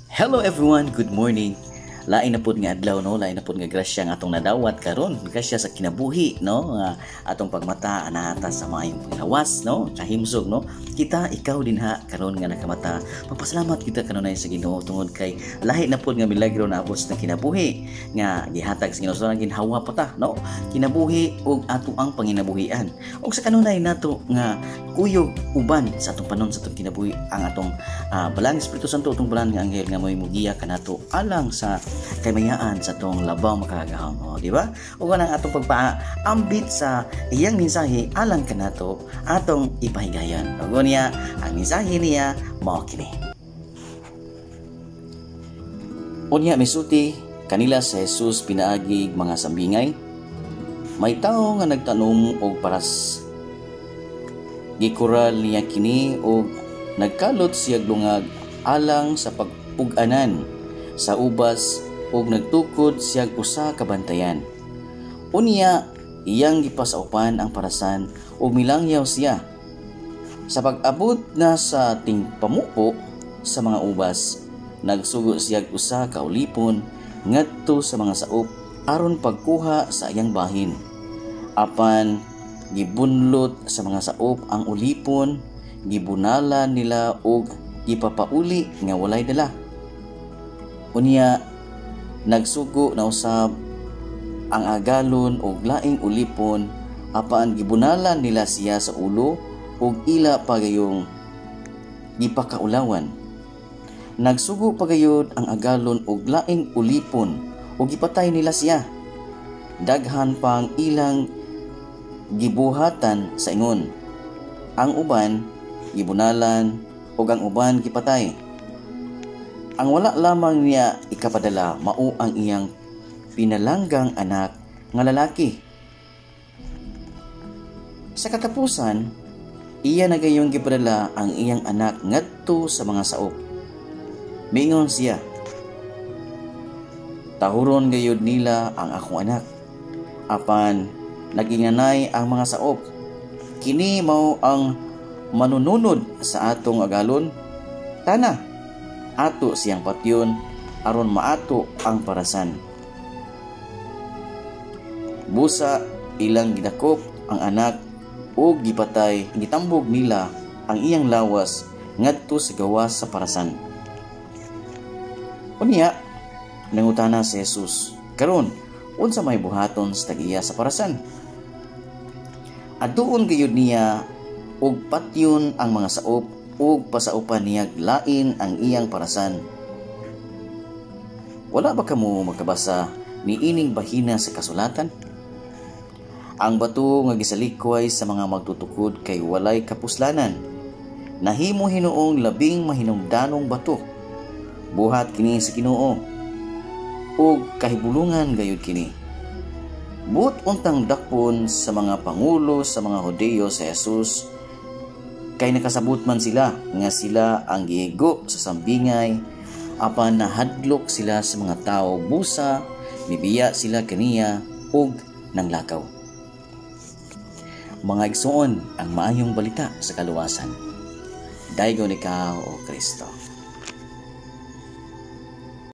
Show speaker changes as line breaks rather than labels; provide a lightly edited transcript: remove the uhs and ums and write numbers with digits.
Hello everyone, good morning. Lain na pud nga adlaw no, lain na pud nga grasya nga atong nadawat karon, grasya sa kinabuhi no, nga atong pagmata anata sa maayong panglawas no, kahimsog no. Kita ikaw din ha karon nga nakamata. Magpasalamat kita kanunay sa Ginoo tungod kay lahi na pud nga milagro na abot na kinabuhi nga gihatag sa Ginoo sa ginhawa pa ta no. Kinabuhi ug ato ang panginabuhian. Ug sa kanunay nato nga kuyog uban sa atong panon sa atong kinabuhi ang atong balang Espiritu Santo, atong balang nga anghel nga mo'y mugiya kanato alang sa kamayaan sa tong labaw makagahom, di ba? O kanang atong pagpaambit sa iyang mensahe alang kanato atong ipahigayon. O niya ang mensahe niya mao kini. Unya misuti kanila sa Jesus pinaagig mga sambingay. May tao nga nagtanom og paras. Gikural niya kini og nagkalot siya lungag alang sa pagpug-anan sa ubas ug nagtukod siyang usa ka bantayan. Unya iyang gipasaupan ang parasan ug milangyaw siya. Sa pag-abot na sa tingpamupo sa mga ubas, nagsugo siya usa ka ulipon ngadto sa mga saop aron pagkuha sa iyang bahin. Apan gibunlot sa mga saop ang ulipon, gibunalan nila og gipapauli nga walay dala. Unya nagsugo na usab ang agalon og laing ulipon, apan gibunalan nila siya sa ulo ug ila pagayong gipakaulawan. Nagsugo pagayod ang agalon og laing ulipon ug gipatay nila siya. Daghan pang ilang gibuhatan sa ingon. Ang uban gibunalan ug ang uban gipatay. Ang wala lamang niya ikapadala mao ang iyang pinalanggang anak nga lalaki. Sa katapusan, iya nagayong gipadala ang iyang anak ngadto sa mga saop. Mingon siya, tahuron gayud nila ang akong anak. Apan naginganay ang mga saop. Kini mao ang manununod sa atong agalon. Tana, ato siyang patyon aron maato ang parasan. Busa ilang gidakop ang anak ug gipatay, gitambog nila ang iyang lawas ngadto sa gawas sa parasan. Unya nangutana si Jesus, karon unsa may buhaton sa tag-iya sa parasan? Aduon gayud niya ug patyon ang mga saop ug pasaupan niya lain ang iyang parasan. Wala ba kamo magkabasa ni ining bahina sa kasulatan? Ang bato nga gisalikway sa mga magtutukod kay walay kapuslanan. Nahimo hinuong labing mahinungdanong bato. Buhat kini sa Ginoo ug kahibulungan gayud kini. But untang dakpon sa mga pangulo sa mga Hudiyo sa Jesus, kay nakasabot man sila nga sila ang giigo sa sambingay, apan nahadlok sila sa mga tao busa, nibiya sila kaniya ug nanglakaw. Mga igsoon ang maayong balita sa kaluwasan. Daygon ikaw o Kristo.